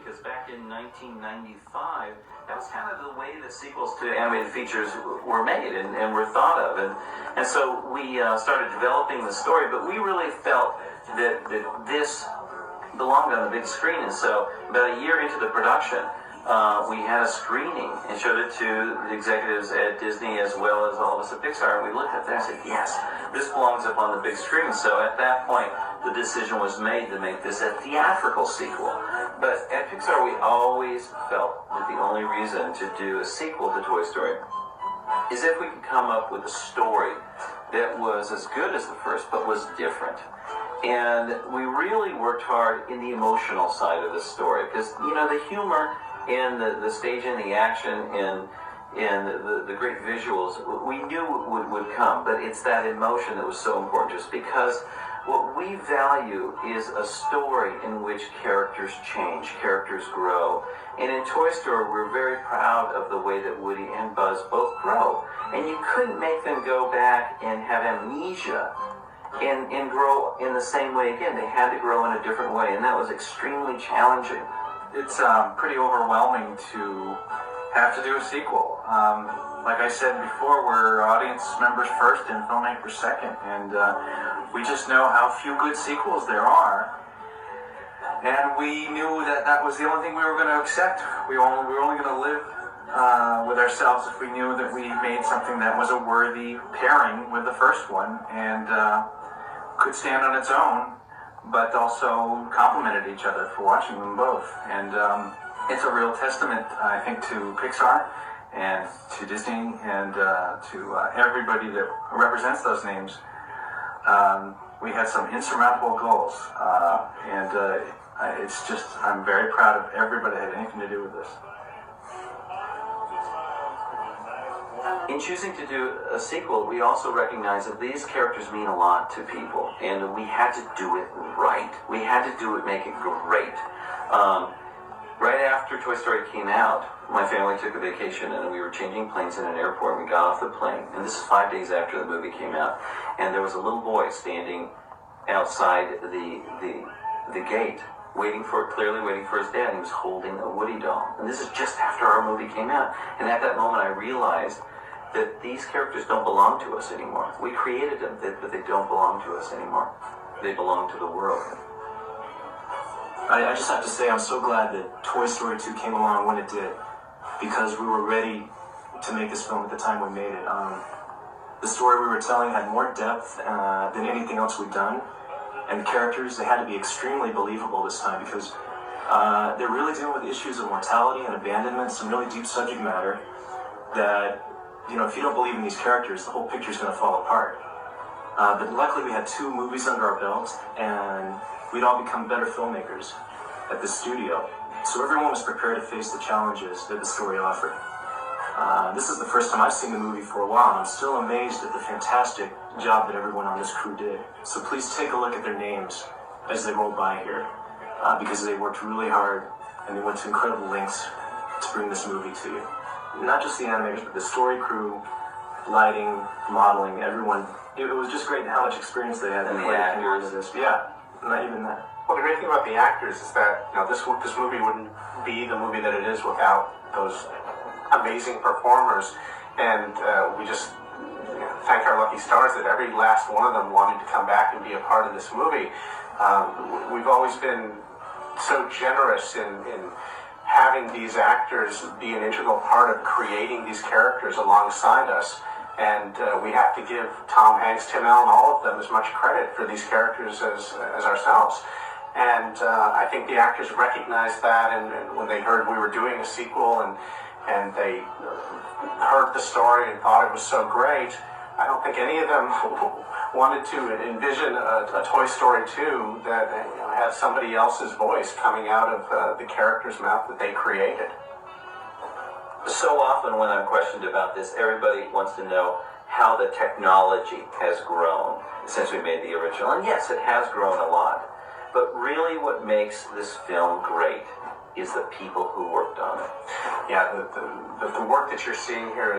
because back in 1995, that was kind of the way that sequels to animated features were made and were thought of. And so we started developing the story, but we really felt that this belonged on the big screen. And so about a year into the production, we had a screening and showed it to the executives at Disney as well as all of us at Pixar, and we looked at that and said, yes, this belongs up on the big screen. So at that point, the decision was made to make this a theatrical sequel. But at Pixar, we always felt that the only reason to do a sequel to Toy Story is if we could come up with a story that was as good as the first, but was different. And we really worked hard in the emotional side of the story, because, you know, the humor and the staging, the action, and the great visuals, we knew would come, but it's that emotion that was so important to us, because what we value is a story in which characters change, characters grow. And in Toy Story, we're very proud of the way that Woody and Buzz both grow. And you couldn't make them go back and have amnesia and grow in the same way again. They had to grow in a different way, and that was extremely challenging. It's pretty overwhelming to have to do a sequel. Like I said before, we're audience members first and filmmakers second, and we just know how few good sequels there are. And we knew that that was the only thing we were going to accept. We were only going to live with ourselves if we knew that we made something that was a worthy pairing with the first one and could stand on its own, but also complemented each other for watching them both. And it's a real testament, I think, to Pixar and to Disney and to everybody that represents those names. We had some insurmountable goals, and it's just, I'm very proud of everybody that had anything to do with this. In choosing to do a sequel, we also recognize that these characters mean a lot to people, and we had to do it right. We had to do it, make it great. Right after Toy Story came out, my family took a vacation, and we were changing planes in an airport, and we got off the plane. And this is 5 days after the movie came out, and there was a little boy standing outside the gate, clearly waiting for his dad. He was holding a Woody doll. And this is just after our movie came out. And at that moment, I realized that these characters don't belong to us anymore. We created them, but they don't belong to us anymore. They belong to the world. I just have to say I'm so glad that Toy Story 2 came along when it did, because we were ready to make this film at the time we made it. The story we were telling had more depth than anything else we'd done, and the characters, they had to be extremely believable this time, because they're really dealing with issues of mortality and abandonment, some really deep subject matter that, you know, if you don't believe in these characters, the whole picture's going to fall apart. But luckily we had 2 movies under our belt, and we'd all become better filmmakers at the studio. So everyone was prepared to face the challenges that the story offered. This is the first time I've seen the movie for a while, and I'm still amazed at the fantastic job that everyone on this crew did. So please take a look at their names as they roll by here, because they worked really hard and they went to incredible lengths to bring this movie to you. Not just the animators, but the story crew, lighting, modeling, everyone. It was just great how much experience they had. And the actors. This. Yeah, not even that. Well, the great thing about the actors is that, you know, this movie wouldn't be the movie that it is without those amazing performers, and we just thank our lucky stars that every last one of them wanted to come back and be a part of this movie. We've always been so generous in having these actors be an integral part of creating these characters alongside us. And we have to give Tom Hanks, Tim Allen, all of them as much credit for these characters as ourselves. And I think the actors recognized that, and when they heard we were doing a sequel and they heard the story and thought it was so great, I don't think any of them wanted to envision a Toy Story 2 that had somebody else's voice coming out of the character's mouth that they created. So often when I'm questioned about this, everybody wants to know how the technology has grown since we made the original. And yes, it has grown a lot. But really what makes this film great is the people who worked on it. Yeah, the work that you're seeing here